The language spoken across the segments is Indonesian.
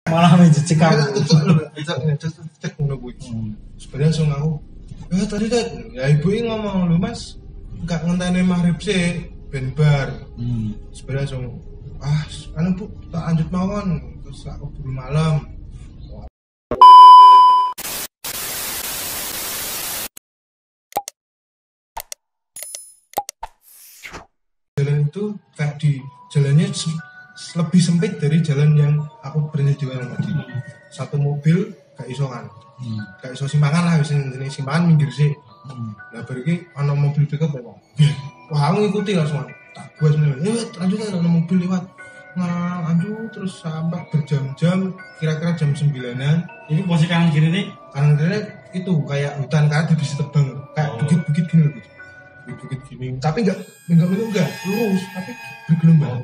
malah menjejek kamu. Cek ngono kuwi. Sebenarnya langsung aku, tadi ya ibu ini ngomong, lu mas gak ngenteni maghrib sih ben bar. Sebenarnya langsung anu bu tak lanjut mawon terus aku buru malam. Jalan itu kayak di jalannya lebih sempit dari jalan yang aku berhenti di warung tadi. Satu mobil gak iso kan, gak iso simpangan lah, jenis simpangan minggir sih. Nah berarti ada mobil pickup ya bang. Wah aku ngikuti langsung, tak buat sebenarnya. Lanjut ada mobil lewat, lanjut terus sampai berjam-jam, kira-kira jam 9-an. Ini posisi kanan kiri nih? Kanan kiri itu kayak hutan karena bisa tebang, kayak bukit-bukit gini loh. Bukit gini, tapi enggak lurus, tapi bergelombang.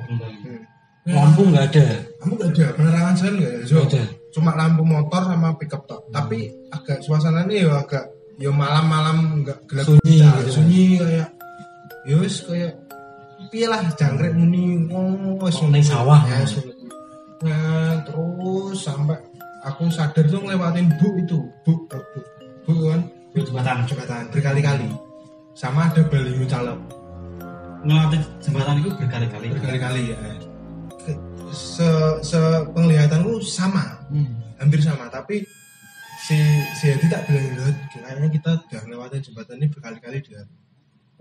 Lampu nggak ada. Lampu nggak ada, penerangan jalan nggak ada. Cuma lampu motor sama pickup tok. Tapi agak suasananya ya agak malam-malam nggak gelap sunyi kayak yus kayak piye lah jangkrik muni ning sawah ya. Nah, terus sampai aku sadar tuh ngelewatin bu kan jembatan berkali-kali. Sama ada baliho calep. Ngelewatin jembatan itu berkali-kali ya. Penglihatanku sama, hampir sama, tapi si Hadi tak bilang kayaknya kita udah ngelewatin jembatan ini berkali-kali dia.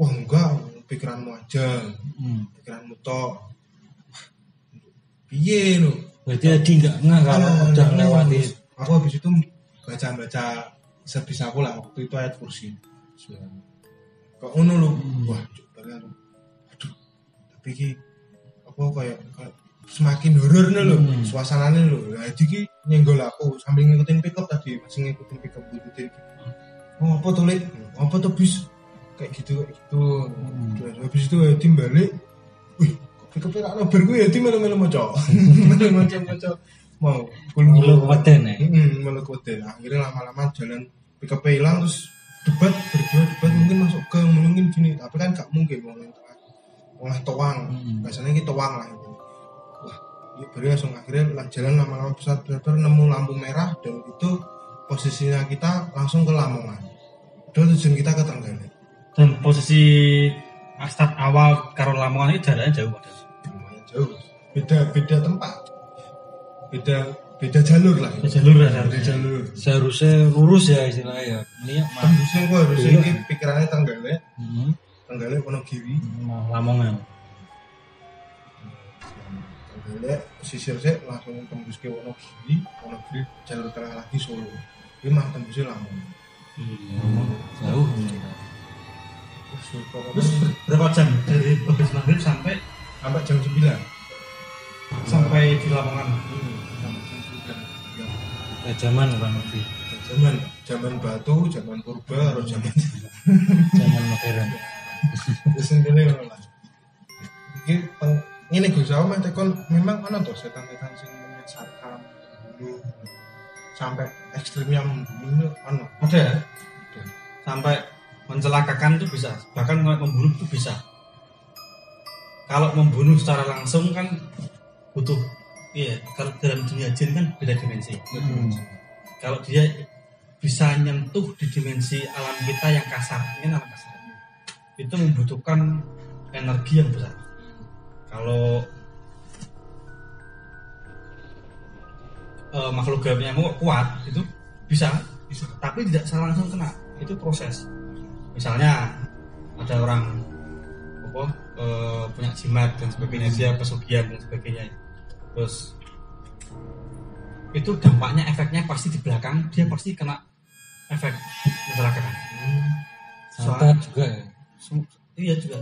Wah enggak, pikiranmu aja, pikiranmu tok. Piye lo? Berarti Hadi enggak kalau udah ngelewatin. Aku habis itu baca sebisa aku lah, waktu itu ayat kursi. Kok ngono lo? Wah, coba aduh. Tapi ki apa kayak semakin horor nih loh, suasananya loh. Nah, jadi nyenggol aku sambil ngikutin pickup tadi, masih ngikutin pickup. Oh, apa tuh Lid? Apa tuh bis? Kayak gitu. Habis itu tim balik. Wih, pickupnya tak nobar gue ya tim malam-malam macam. Macam mau. Meluk weden ya. Meluk weden. Akhirnya lama-lama jalan pickupnya hilang terus debat mungkin masuk gang mungkin gini, tapi kan gak mungkin mau toang. Biasanya kita toang lah. Baru langsung akhirnya jalan lama-lama pesat nemu lampu merah dan itu posisinya kita langsung ke Lamongan. Dan tujuan kita ke Trenggalek. Dan posisi start awal karo Lamongan itu jaraknya jauh ada. Lumayan jauh. Beda tempat. Beda jalur lah. Beda jalur. Seharusnya lurus ya istilahnya ya. Ini harusnya ini pikirannya Trenggalek. Trenggalek Wonogiri. Lamongan. Trenggalek sisir saya langsung tembus ke Wonogiri jalur tengah lagi Solo. Ini mah tembusnya Lamongan. Jauh. Terus berapa jam dari habis maghrib sampai jam 9 sampai di Lamongan? Sampai jam 9. Zaman kurang lebih. Zaman batu, zaman purba, atau zaman modern. Terus ini lah. Ini Gus Aum tekon memang ana tuh setan-setan sing menyesatkan dulu sampai ekstrimnya membunuh ana. Ada. Sampai mencelakakan itu bisa, bahkan membunuh itu bisa. Kalau membunuh secara langsung kan butuh kalau dalam dunia jin kan beda dimensi. Kalau dia bisa nyentuh di dimensi alam kita yang kasar, ini alam kasar. Itu membutuhkan energi yang besar. Kalau makhluk gaibnya mau kuat itu bisa, tapi tidak secara langsung kena. Itu proses. Misalnya ada orang punya jimat dan sebagainya, dia pesugihan dan sebagainya. Terus itu dampaknya, efeknya pasti di belakang dia pasti kena efek mencelakakan. Santet juga ya. Iya juga.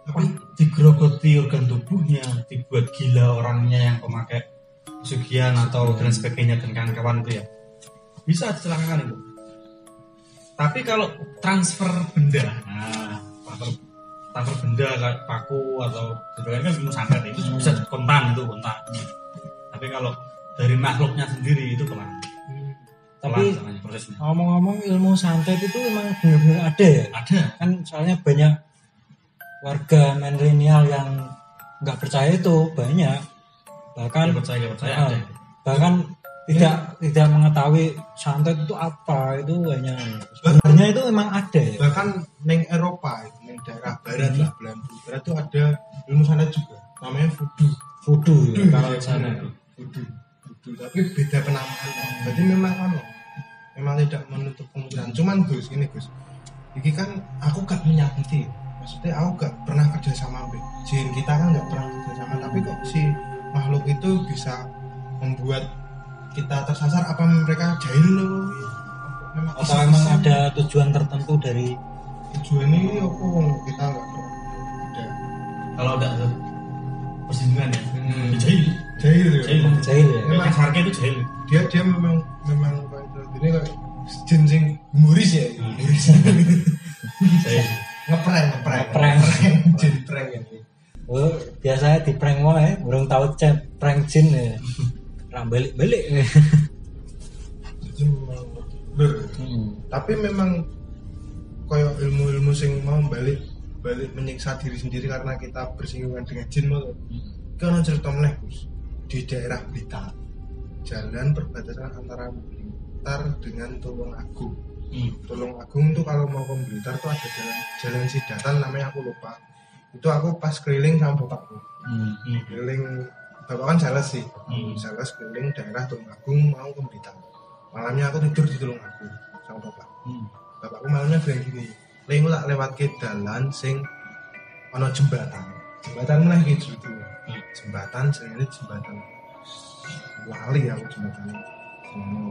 Tapi digerogoti organ tubuhnya, dibuat gila orangnya yang pemakai pesugihan atau dan sebagainya dan kawan-kawan itu ya bisa dicelakakan itu. Tapi kalau transfer benda, transfer benda kayak paku atau sebagainya kan ilmu santet itu bisa kontan. Tapi kalau dari makhluknya sendiri itu pelan. Tapi ngomong-ngomong ilmu santet itu memang benar-benar ada ya? Ada. Kan soalnya banyak warga milenial yang nggak percaya itu banyak. Bahkan percaya ada. bahkan tidak mengetahui santet itu apa, itu hanya sebenarnya itu memang ada ya. Bahkan neng Eropa, neng daerah barat lah, belahan bumi barat itu ada ilmu santet juga, namanya Voodoo ya, kalau di sana. Voodoo, tapi beda penamaan. Berarti memang tidak menutup kemungkinan. Cuman Gus, ini kan aku gak menyakiti. Maksudnya aku gak pernah kerja sama ambil jin, kita kan gak pernah kerja sama, tapi kok si makhluk itu bisa membuat kita tersasar? Apa mereka jahil loh? Atau memang ada tujuan tertentu dari tujuan ini apa kita nggak pernah ada. Kalau ada persinggungan ya, Jahil ya. Memang sarke itu jahil. Dia memang ini kayak jin sing humoris ya. Jahil. Ngeprank jin prank ini. Oh, biasanya di prank wae, burung tahu chat prank jin ya. Balik. Jadi memang tapi memang kayak ilmu-ilmu sing mau balik menyiksa diri sendiri karena kita bersinggungan dengan jin mau. Kan cerita meneh Gus, di daerah Blitar, jalan perbatasan antara Blitar dengan Tulungagung. Tulungagung tuh kalau mau ke Blitar tuh ada jalan Sidatan, namanya aku lupa. Itu aku pas keliling sama bapakku. Keliling, bapak kan sales sih, sales keliling daerah Tulungagung mau ke Blitar. Malamnya aku tidur di Tulungagung sama bapak. Bapakku malamnya bilang gini, "Leng tak lewat ke dalan sing ono jembatan mana gitu itu." Jembatan lali aku jembatan.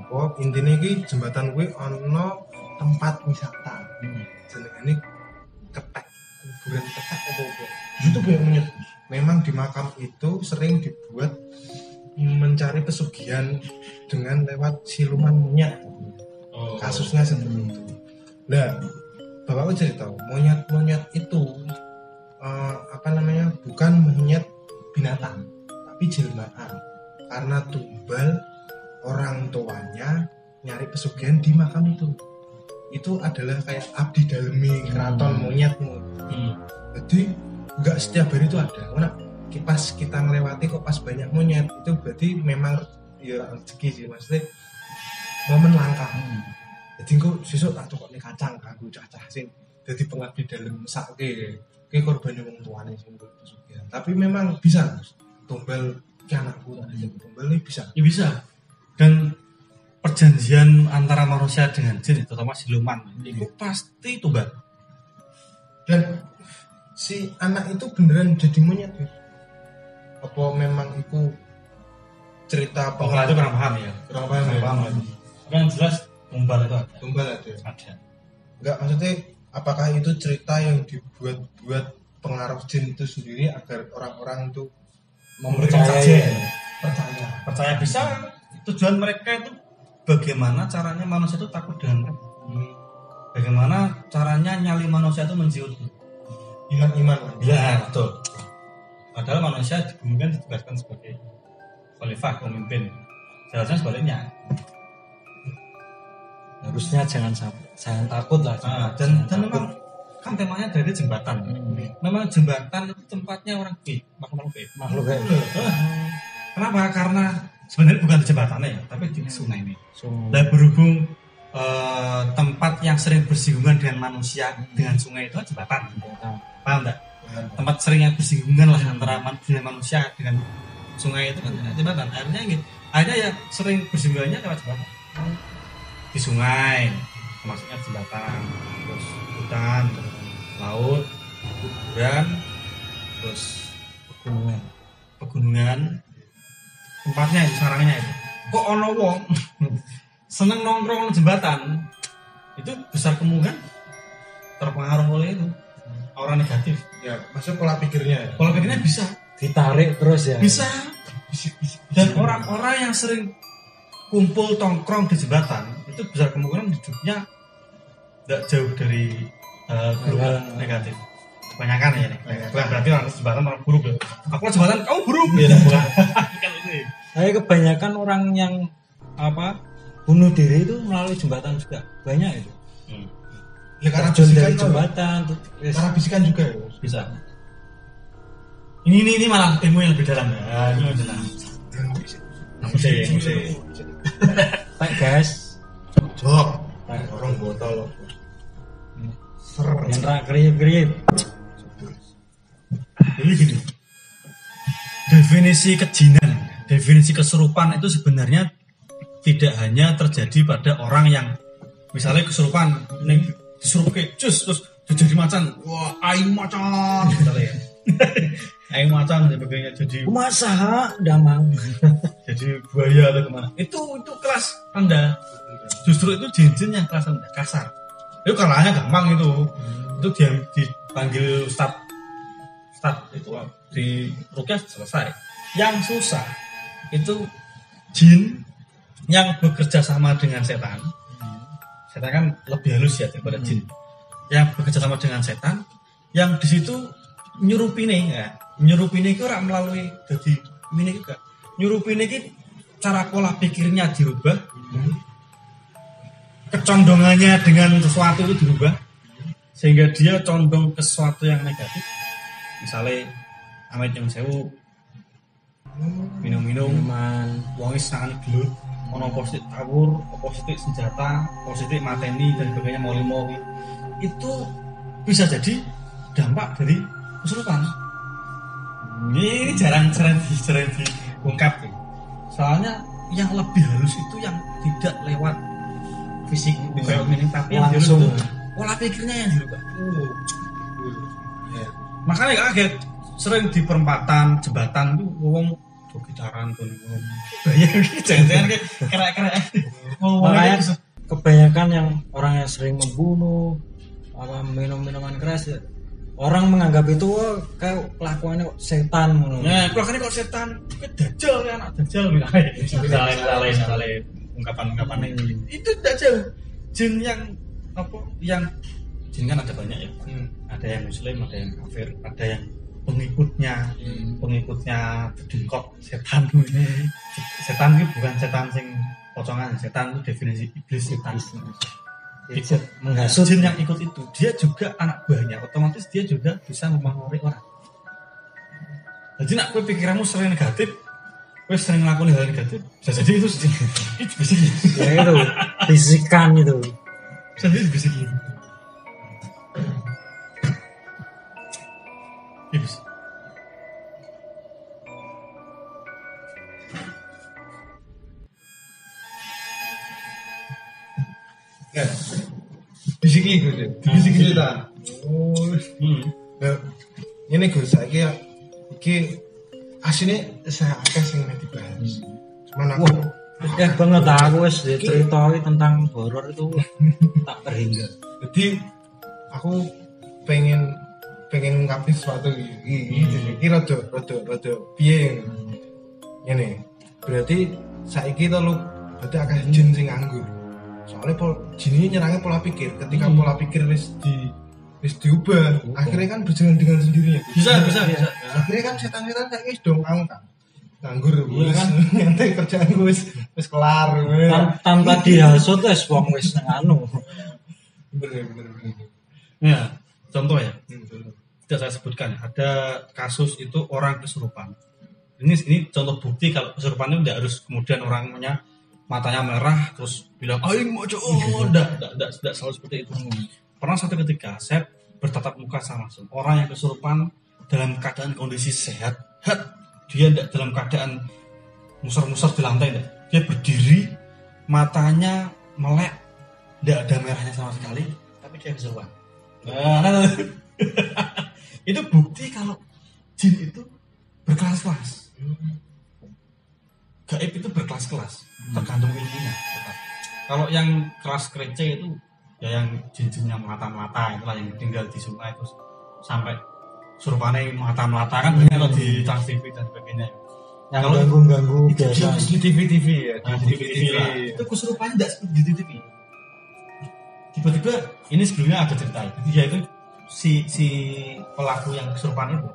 Apa intine iki jembatan kuwi ono tempat wisata. Jenengane Ketek, kuburan Ketek apa. Itu banyak monyet. Memang di makam itu sering dibuat mencari pesugihan dengan lewat siluman monyet. Kasusnya seperti itu. Nah, bapakku cerita monyet itu bukan monyet binatang, tapi jelmaan. Karena tumbal orang tuanya nyari pesugihan di makam itu. Itu adalah kayak abdi dalemi keraton monyet. Jadi nggak setiap hari itu ada. Karena pas kita melewati kok pas banyak monyet, itu berarti memang ya rezeki sih, maksudnya momen langka. Jadi kok sesuk tak tukokne kacang kanggo cacah sing dadi pengabdi dalem mesake ke korban wong tuane sing pesugihan. Tapi memang bisa tumbal ki anakku tadi tumbal ini bisa. Ya bisa. Dan perjanjian antara manusia dengan jin, terutama siluman, itu pasti tumbal. Dan si anak itu beneran jadi monyet ya? Apa memang itu cerita Kalau itu kurang paham ya. Kurang paham. Tapi yang jelas tumbal itu ada. Tumbal ada. Ada. Enggak, maksudnya apakah itu cerita yang dibuat pengaruh jin itu sendiri agar orang-orang itu percaya bisa. Tujuan mereka itu bagaimana caranya manusia itu takut dengan mereka. Bagaimana caranya nyali manusia itu menjiut. Iman. Ya, betul. Padahal manusia di bumi kan ditugaskan sebagai khalifah, pemimpin. Seharusnya sebaliknya. Harusnya jangan takut lah. Dan memang kan temanya dari jembatan. Memang jembatan itu tempatnya orang makhluk gaib. Kenapa? Karena sebenarnya bukan di jembatannya ya, tapi di sungai ini. Dan berhubung tempat yang sering bersinggungan dengan manusia dengan sungai itu jembatan. Paham enggak? Tempat sering yang bersinggungan lah antara manusia dengan sungai itu kan jembatan. Akhirnya ya sering bersinggungannya lewat jembatan. Di sungai, maksudnya jembatan, terus hutan, laut, kuburan, terus pegunungan, tempatnya itu sarangnya itu. Kok ono wong seneng nongkrong jembatan, itu besar kemungkinan terpengaruh oleh itu aura negatif. Ya, maksud pola pikirnya. Pola pikirnya bisa ditarik terus ya. Bisa. Dan orang-orang yang sering kumpul tongkrong di jembatan itu besar kemungkinan hidupnya tidak jauh dari negatif. Kebanyakan ya nih. Bukan berarti orang jembatan orang buruk ya. Aku jembatan kamu buruk ya. Saya kebanyakan orang yang bunuh diri itu melalui jembatan juga banyak itu. Ya karena dari jembatan tuh. Karena bisikan juga ya. Bisa. Ini malah ilmu yang lebih dalam ya. Ini lebih dalam. Musik. Pak gas. Jok. Orang botol. Ser. Yang rak kriip-kriip. Jadi gini. Definisi kejinan, definisi kesurupan itu sebenarnya tidak hanya terjadi pada orang yang misalnya kesurupan ning disuruh ke cus terus jadi macan. Wah, aing macan misalnya ya. Aing macan dan sebagainya jadi Masa damang. jadi buaya atau kemana. Itu kelas rendah. Justru itu jin-jin yang kelas rendah, kasar. Itu kalahnya gampang itu. Itu dia dipanggil ustad itu di rukyah selesai. Yang susah itu jin yang bekerja sama dengan setan. Setan kan lebih halus ya daripada jin. Yang bekerja sama dengan setan, yang di situ nyurupine ya. Nyurupine itu ora melalui jadi ini juga. Nyurupine itu cara pola pikirnya dirubah. Kecondongannya dengan sesuatu itu dirubah sehingga dia condong ke sesuatu yang negatif. Misalnya amit yang sewu minum-minum wong sangat gelut ono positif tawur, positif senjata, positif mateni dan sebagainya moli-moli. Itu bisa jadi dampak dari kesurupan. Ini jarang diungkap. Soalnya yang lebih halus itu yang tidak lewat fisik kayak ini tapi langsung pola pikirnya yang dirubah. Makanya kaget sering di perempatan jembatan tuh wong gitaran tuh bayang jangan-jangan kayak kera-kera. Makanya kebanyakan yang orang yang sering membunuh apa minum-minuman keras ya, orang menganggap itu kayak kelakuannya kok setan. Nah, kelakuannya kok setan, kayak dajjal ya anak dajjal misalnya ungkapan-ungkapan itu dajjal. Jin yang apa yang jin kan ada banyak ya. Ada yang muslim, ada yang kafir, ada yang pengikutnya bedengkok setan. Setan itu bukan setan sing pocongan, setan itu definisi iblis setan. Ikut menghasut. Jin yang ikut itu dia juga anak buahnya, otomatis dia juga bisa mempengaruhi orang. Jadi nak kowe pikiranmu sering negatif, kowe sering ngelakuin hal negatif, bisa jadi itu bisik. Ya itu bisikan itu. Bisa jadi bisik. Iblis. Ya. Bisik iki Gus. Bisik iki ta. Oh. Nah, ini Gus saiki iki asine saya akeh sing dibahas. Cuman aku banget aku wis diceritain tentang horor itu tak terhingga. Jadi aku pengen ngungkapin sesuatu iki rada piye ngene. Berarti saiki to lu berarti akeh jin sing nganggur. Soalnya jin ini nyerangnya pola pikir. Ketika pola pikir wis diubah, akhirnya kan berjalan dengan sendirinya. Bisa. Akhirnya kan setan-setan kayak wis dong nganggur wis nyantai kerjaan wis kelar. Tanpa dihasut wis wong wis nganu. Bener. Ya, contoh ya. Tidak saya sebutkan, ada kasus itu orang kesurupan. Ini contoh bukti kalau kesurupan itu tidak harus kemudian orangnya matanya merah terus bilang aing mau tidak selalu seperti itu. Pernah suatu ketika saya bertatap muka sama orang yang kesurupan dalam keadaan kondisi sehat, dia tidak dalam keadaan musar-musar di lantai, enggak. Dia berdiri, matanya melek, tidak ada merahnya sama sekali, tapi dia kesurupan. Nah, itu bukti kalau jin itu berkelas-kelas. Gaib itu berkelas-kelas, tergantung ilmunya. Kalau yang kelas kreceh itu ya yang jin-jin yang melata-melata itulah yang tinggal di sungai terus sampai surupane melata-melata kan banyak loh di Trans TV dan sebagainya. Yang ganggu-ganggu biasa di TV ya, di TV lah. Itu kesurupannya tidak seperti di TV. Tiba-tiba ini sebelumnya ada cerita. Dia itu si pelaku yang kesurupan itu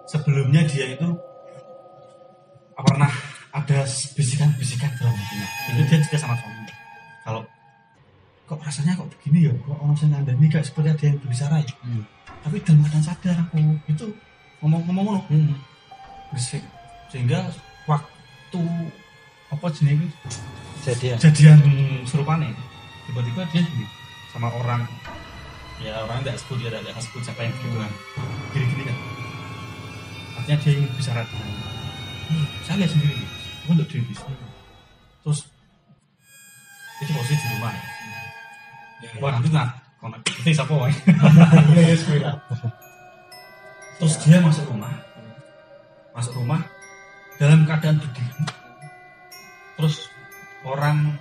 sebelumnya dia itu pernah ada bisikan-bisikan dalam hatinya. Itu dia juga sama suaminya. Kalau kok rasanya kok begini ya, kok orang yang ngandani kayak seperti ada yang berbicara ya. Tapi dalam keadaan sadar aku itu ngomong-ngomong bisik. Sehingga waktu apa jenis jadian serupane. Tiba-tiba dia gini sama orang, ya orang tidak sebut, dia tidak sebut siapa yang gitu kan, gini kan, artinya dia ingin bicara. Saya lihat sendiri, aku untuk diri bisa. Terus itu posisi di rumah ya. Wah nanti itu siapa wah. Terus dia masuk rumah dalam keadaan berdiri. Terus orang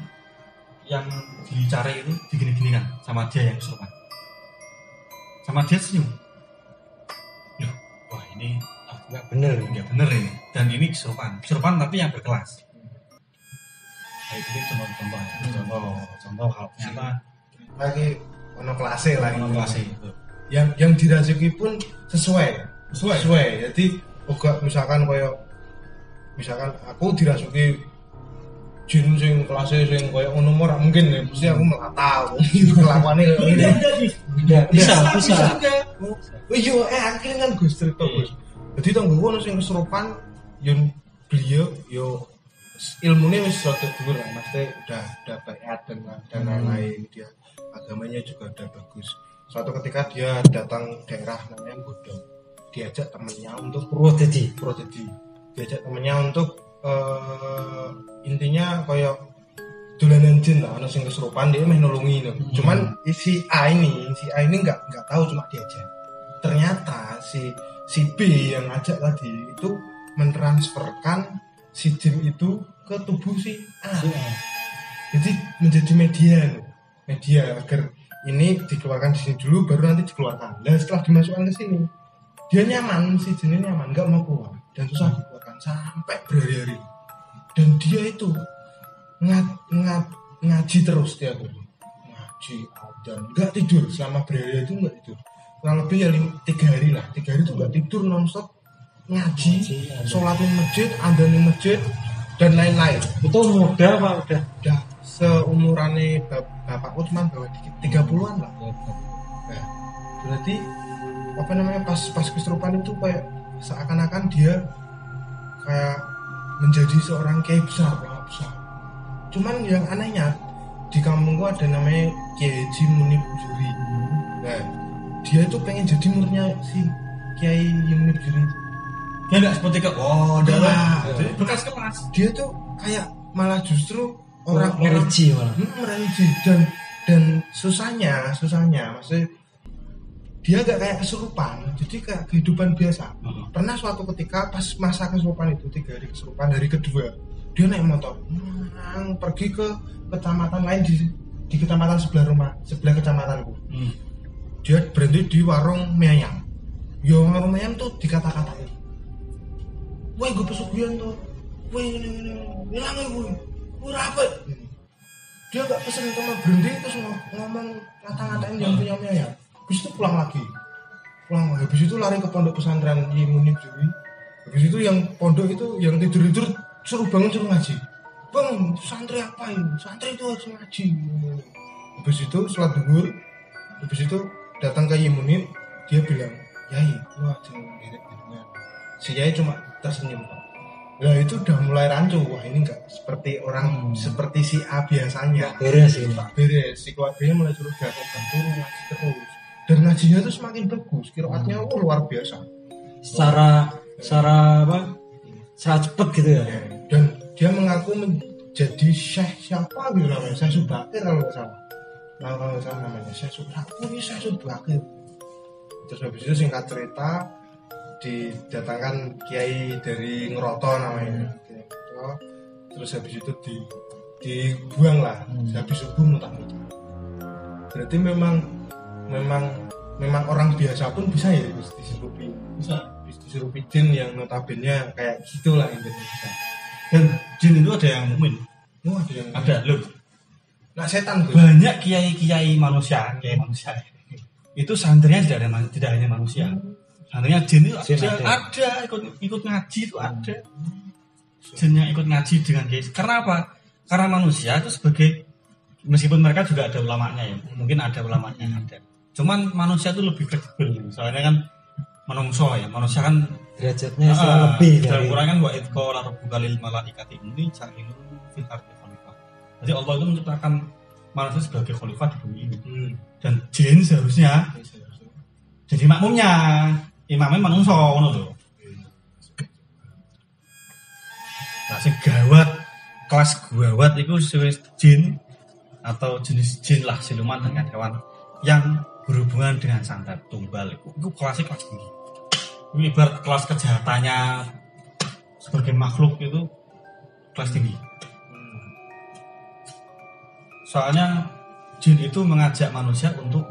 yang dicari itu digini-ginikan sama dia yang kesurupan. Sama dia senyum. Loh, wah ini nggak bener ini. Dan ini kesurupan tapi yang berkelas. Kayak ini contoh hal ternyata lagi ono kelasnya lah. Yang dirasuki pun sesuai. Jadi juga misalkan aku dirasuki jin sing kelasnya sing koyo ngono ora mungkin ya, mesti aku melata kelakuane ngene. Bisa. Oh iya, akhirnya kan Gus cerita Gus. Jadi tanggo ono sing kesurupan yang beliau yo ilmunya wis rada dhuwur lah, mesti udah bayat dan lain-lain, dia agamanya juga udah bagus. Suatu ketika dia datang daerah namanya Bodong, diajak temennya untuk Purwodadi. Diajak temennya untuk intinya kayak dolanan jin lah, ana sing kesurupan dia meh nolongi no. Cuman si A ini nggak tahu, cuma diajak. Ternyata si B yang ngajak tadi itu mentransferkan si jin itu ke tubuh si A. Jadi menjadi media agar ini dikeluarkan di sini dulu baru nanti dikeluarkan. Dan setelah dimasukkan ke sini dia nyaman, si jinnya nyaman, nggak mau keluar dan susah dikeluarkan sampai berhari-hari. Dan dia itu ngaji terus tiap hari, ngaji dan nggak tidur selama berhari itu, nggak tidur. Kurang lebih ya 3 hari lah, 3 hari itu nggak tidur, nonstop ngaji, sholatin masjid, adanin masjid dan lain-lain. Itu muda pak udah seumurannya bapakku, cuma bawa dikit 30-an lah. Nah, berarti apa namanya pas kesurupan itu kayak seakan-akan dia kayak menjadi seorang kiai besar. Cuman yang anehnya di kampungku ada namanya Kiai Haji Munib Juri. Nah, dia itu pengen jadi muridnya si Kiai Munib Juri. Dia nggak seperti jadi bekas kelas. Dia tuh kayak malah justru orang religi dan susahnya maksudnya dia gak kayak kesurupan, jadi kayak kehidupan biasa. Pernah suatu ketika pas masa kesurupan itu 3 hari kesurupan, hari kedua dia naik motor pergi ke kecamatan lain di kecamatan sebelah kecamatanku. Dia berhenti di warung mie ayam. Ya warung mie ayam tuh dikata-katain, woi gue pesugihan tuh, woi hilang gue apa? Dia gak pesen, cuma berhenti terus ngomong ngata-ngatain yang punya mie ayam. Habis itu pulang lagi. Habis itu lari ke pondok pesantren Munib Juri. Habis itu yang pondok itu yang tidur suruh bangun, suruh ngaji. Bang, santri apa ini? Santri itu harus ngaji. Habis itu sholat zuhur, habis itu datang ke Munib, dia bilang, "Yai, wah jangan mirip dengan." Si Yai cuma tersenyum. Nah itu udah mulai rancu. Wah ini enggak seperti orang seperti si A biasanya. Beres. Si keluarganya mulai suruh datang turun ngaji terus. Dan ngajinya itu semakin bagus, qiraatnya luar biasa. Secara cepet gitu ya. Dan dia mengaku menjadi syekh siapa gitu namanya, Syekh Subakir kalau nggak salah. Kalau nggak salah namanya Syekh Subakir. Terus habis itu singkat cerita didatangkan kiai dari Ngeroto namanya. Terus habis itu dibuang lah. Habis subuh mutak-mutak. Berarti memang orang biasa pun bisa ya disurupi jin yang notabene kayak gitulah Indonesia. Dan jin itu ada yang mukmin. Ada loh. Nah setan tuh. Banyak kiai manusia. Itu santrinya tidak hanya manusia. Santrinya jin itu ada ikut ngaji itu ada. Jin yang ikut ngaji dengan kiai. Karena apa? Karena manusia itu sebagai, meskipun mereka juga ada ulamanya ya, mungkin ada ulamanya ada. Cuman manusia itu lebih kredibel, soalnya kan menungso ya. Manusia kan derajatnya lebih dalam dari Quran kan wa idqa la rabbuka lil malaikati inni ja'ilun fil ardi khalifah. Jadi Allah itu menciptakan manusia sebagai khalifah di bumi ini. Dan jin seharusnya jadi makmumnya, imamnya manungso ngono lho. Nah, sing gawat kelas gawat itu jin atau jenis jin lah, siluman dengan hewan yang berhubungan dengan santet tumbal itu kelasnya kelas tinggi. Ini ibarat kelas kejahatannya sebagai makhluk itu kelas tinggi. Soalnya jin itu mengajak manusia untuk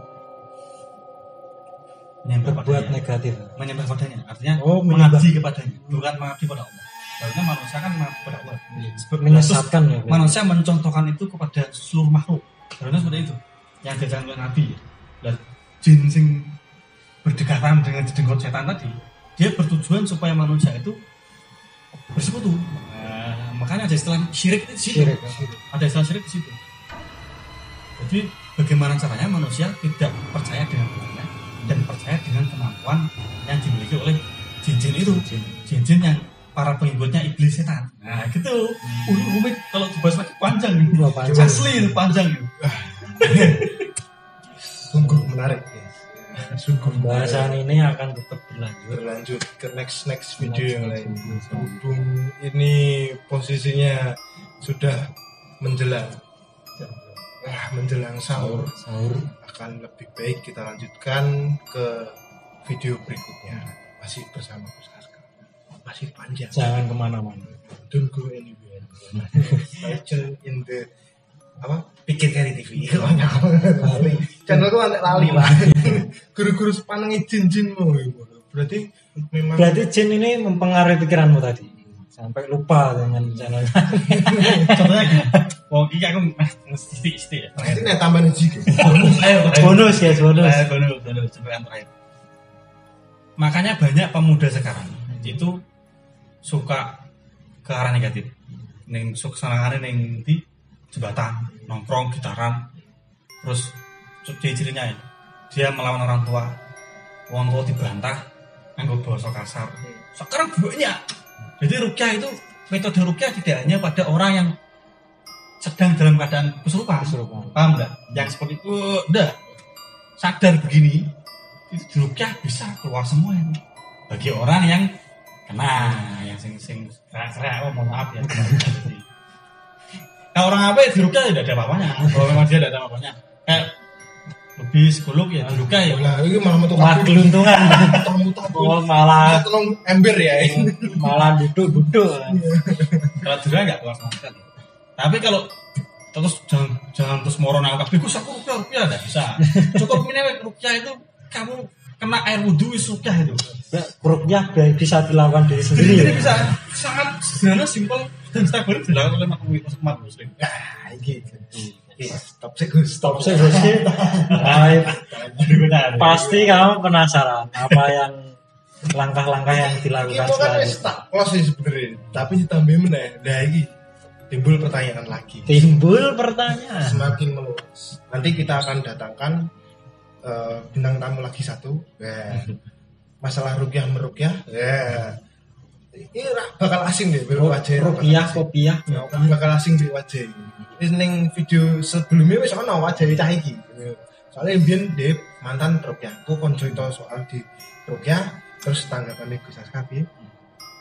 menyembah berbuat padanya. negatif. Menyembah padanya, artinya menyembah. mengabdi kepadanya, bukan mengabdi pada Allah. Karena manusia kan mengabdi kepada Allah. Menyesatkan ya. Manusia mencontohkan itu kepada seluruh makhluk. Karena seperti itu. Yang diajarkan oleh Nabi. Dan jin sing berdekatan dengan jenggot setan tadi, dia bertujuan supaya manusia itu bersekutu. Makanya ada istilah syirik di situ. Ada istilah syirik di situ. Jadi bagaimana caranya manusia tidak percaya dengan Tuhannya dan percaya dengan kemampuan yang dimiliki oleh jin-jin itu, jin-jin yang para pengikutnya iblis setan. Nah gitu. Rumit kalau dibahas lagi panjang nih. Panjang. Asli itu panjang gitu. Sungguh menarik ya. Sungguh Pembahasan ini akan tetap berlanjut ke next video yang lain. Berhubung ini posisinya sudah menjelang sahur akan lebih baik kita lanjutkan ke video berikutnya masih bersama Gus Aska, masih panjang, jangan kemana-mana, don't go anywhere. Stay in the Pikir Kari TV. Channel itu anak lali lah. Guru-guru sepaneng jin-jin mau. Berarti jin ini mempengaruhi pikiranmu tadi sampai lupa dengan channel. Contohnya gini. Oh, ini aku mesti ya. Ini tambahan jig. Bonus ya, bonus. Coba yang terakhir. Makanya banyak pemuda sekarang itu suka ke arah negatif. Ning suka senangane ning di jembatan, nongkrong, gitaran. Terus ciri-cirinya ya, dia melawan orang tua dibantah, nganggo bahasa kasar. Sekarang banyak. Jadi ruqyah itu, metode ruqyah tidak hanya pada orang yang sedang dalam keadaan kesurupan. Paham enggak? Yang seperti itu enggak. Sadar begini, di ruqyah bisa keluar semua itu. Bagi orang yang kena, yang sing serak-serak, mohon maaf ya. Nah, orang apa ya di ruqyah tidak ada apa-apanya. Kalau memang dia tidak ada apa-apanya. Kayak lebih psikolog ya di ruqyah ya. Lah, ini malah metu keluntungan. Oh, malah tolong ember ya. Malah duduk-duduk. Kalau juga enggak keluar sama sekali. Tapi kalau terus jangan terus moro nang kabeh Gus aku ruqyah enggak bisa. Cukup minimal ruqyah itu kamu kena air wudu wis ruqyah itu. Ruqyah bisa dilakukan diri sendiri. Jadi bisa sangat sederhana, simpel dan stabil dilakukan oleh umat muslim. Nah, gitu. Stop sih Gus. Pasti kamu penasaran apa yang langkah-langkah yang dilakukan Itu kan selanjutnya. tak close sih sebenarnya, tapi ditambahin meneh. Nah, iki timbul pertanyaan lagi. Semakin meluas. Nanti kita akan datangkan bintang tamu lagi satu. Masalah ruqyah meruqyah. Ini bakal asing deh wajah. Kopiah. Bakal asing di wajah. Wis ning video sebelumnya wis ana wajah cah iki. Soalnya mbiyen Dep mantan ruqyahku kon cerita soal di ruqyah terus tanggapane Gus Aska piye?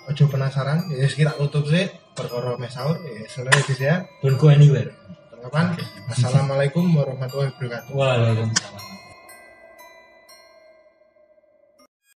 Ojo penasaran, ya kira tutup sih perkara mes sahur ya selesai Gus ya. Don't go anywhere. Tanggapan. Assalamualaikum warahmatullahi wabarakatuh. Waalaikumsalam.